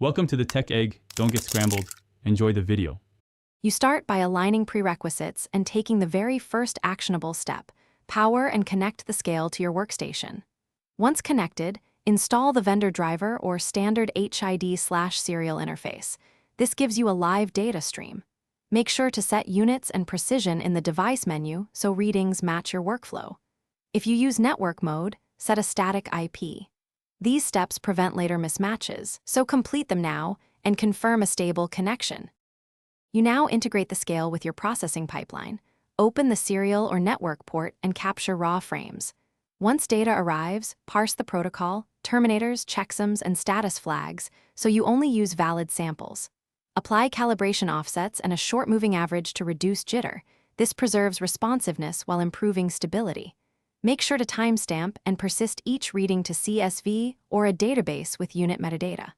Welcome to the Tech Egg. Don't get scrambled. Enjoy the video. You start by aligning prerequisites and taking the very first actionable step: power and connect the scale to your workstation. Once connected, install the vendor driver or standard HID/serial interface. This gives you a live data stream. Make sure to set units and precision in the device menu so readings match your workflow. If you use network mode, set a static IP. These steps prevent later mismatches, so complete them now and confirm a stable connection. You now integrate the scale with your processing pipeline. Open the serial or network port and capture raw frames. Once data arrives, parse the protocol, terminators, checksums, and status flags so you only use valid samples. Apply calibration offsets and a short moving average to reduce jitter. This preserves responsiveness while improving stability. Make sure to timestamp and persist each reading to CSV or a database with unit metadata.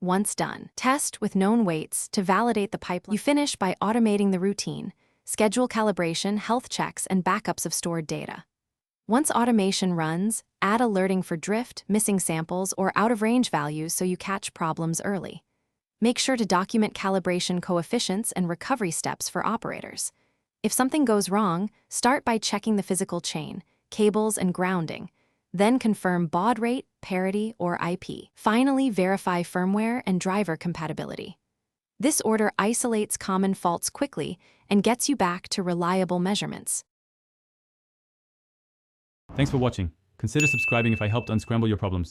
Once done, test with known weights to validate the pipeline. You finish by automating the routine, schedule calibration, health checks, and backups of stored data. Once automation runs, add alerting for drift, missing samples, or out-of-range values so you catch problems early. Make sure to document calibration coefficients and recovery steps for operators. If something goes wrong, start by checking the physical chain, cables, and grounding. Then confirm baud rate, parity, or IP. Finally, verify firmware and driver compatibility. This order isolates common faults quickly and gets you back to reliable measurements. Thanks for watching. Consider subscribing if I helped unscramble your problems.